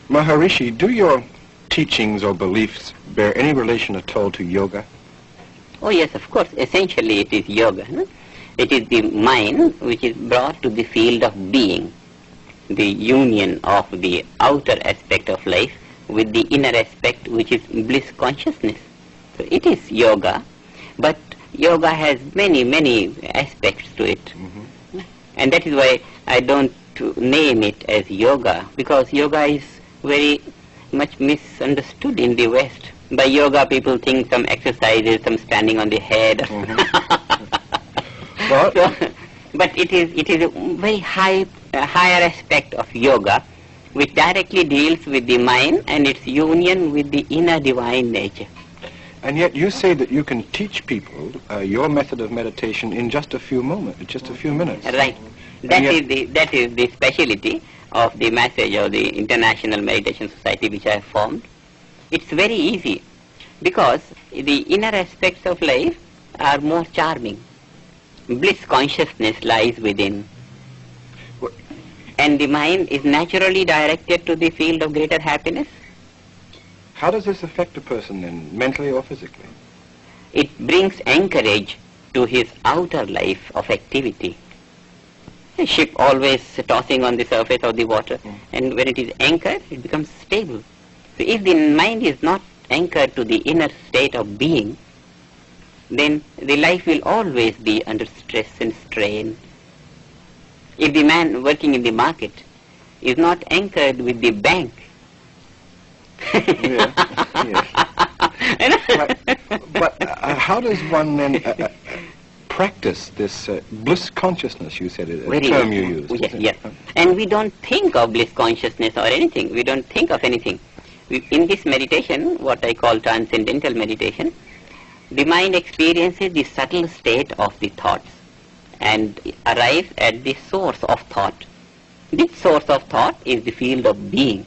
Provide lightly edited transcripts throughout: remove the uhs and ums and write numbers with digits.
Maharishi, do your teachings or beliefs bear any relation at all to yoga? Oh yes, of course. Essentially it is yoga. No? It is the mind which is brought to the field of being, the union of the outer aspect of life with the inner aspect which is bliss consciousness. So it is yoga, but yoga has many, many aspects to it. Mm-hmm. And that is why I don't name it as yoga, because yoga is very much misunderstood in the West. By yoga people think some exercises, some standing on the head. Mm-hmm. But it is a very higher aspect of yoga which directly deals with the mind and its union with the inner divine nature. And yet you say that you can teach people your method of meditation in just a few moments, just a few minutes. Right. That is the speciality of the message of the International Meditation Society which I have formed. It's very easy because the inner aspects of life are more charming. Bliss consciousness lies within. And the mind is naturally directed to the field of greater happiness. How does this affect a person then, mentally or physically? It brings anchorage to his outer life of activity. A ship always tossing on the surface of the water, and when it is anchored, it becomes stable. So if the mind is not anchored to the inner state of being, then the life will always be under stress and strain. If the man working in the market is not anchored with the bank, yes. But how does one then practice this bliss consciousness, you said, a term you used? Yes. And we don't think of bliss consciousness or anything. We don't think of anything. In this meditation, what I call transcendental meditation, the mind experiences the subtle state of the thoughts and arrives at the source of thought. This source of thought is the field of being.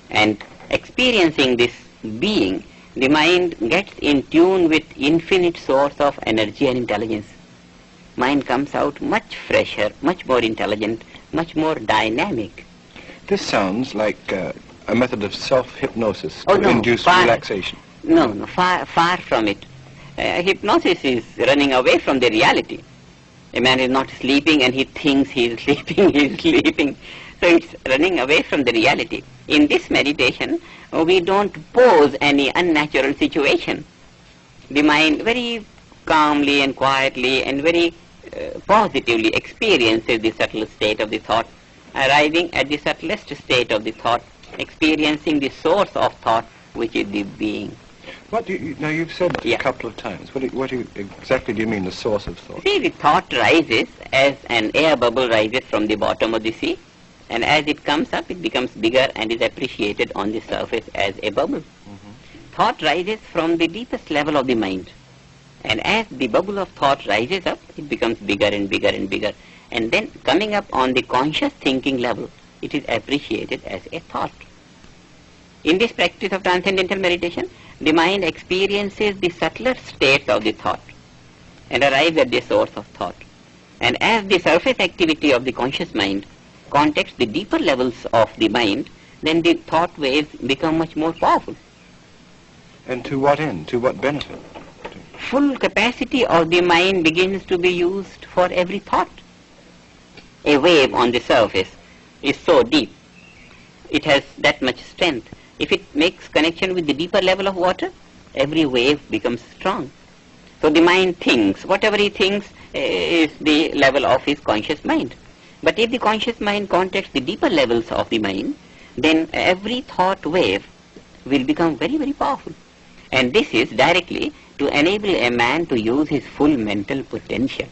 And experiencing this being, the mind gets in tune with infinite source of energy and intelligence. Mind comes out much fresher, much more intelligent, much more dynamic. This sounds like a method of self-hypnosis to induce relaxation. No, far from it. Hypnosis is running away from the reality. A man is not sleeping and he thinks he is sleeping, So it's running away from the reality. In this meditation, we don't pose any unnatural situation. The mind very calmly and quietly and very positively experiences the subtle state of the thought, arriving at the subtlest state of the thought, experiencing the source of thought, which is the being. Now you've said it a couple of times. What exactly do you mean, the source of thought? See, the thought rises as an air bubble rises from the bottom of the sea, and as it comes up, it becomes bigger and is appreciated on the surface as a bubble. Mm-hmm. Thought rises from the deepest level of the mind, and as the bubble of thought rises up, it becomes bigger and bigger and bigger, and then coming up on the conscious thinking level, it is appreciated as a thought. In this practice of transcendental meditation, the mind experiences the subtler states of the thought and arrives at the source of thought. And as the surface activity of the conscious mind contacts the deeper levels of the mind, then the thought waves become much more powerful. And to what end? To what benefit? Full capacity of the mind begins to be used for every thought. A wave on the surface is so deep, it has that much strength. If it makes connection with the deeper level of water, every wave becomes strong. So the mind thinks, whatever he thinks is the level of his conscious mind. But if the conscious mind contacts the deeper levels of the mind, then every thought wave will become very, very powerful. And this is directly to enable a man to use his full mental potential.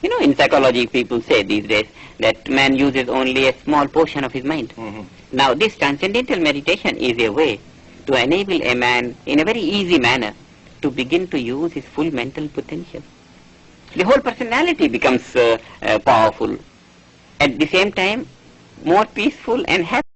You know, in psychology people say these days that man uses only a small portion of his mind. Mm-hmm. Now this transcendental meditation is a way to enable a man in a very easy manner to begin to use his full mental potential. The whole personality becomes powerful. At the same time, more peaceful and happy.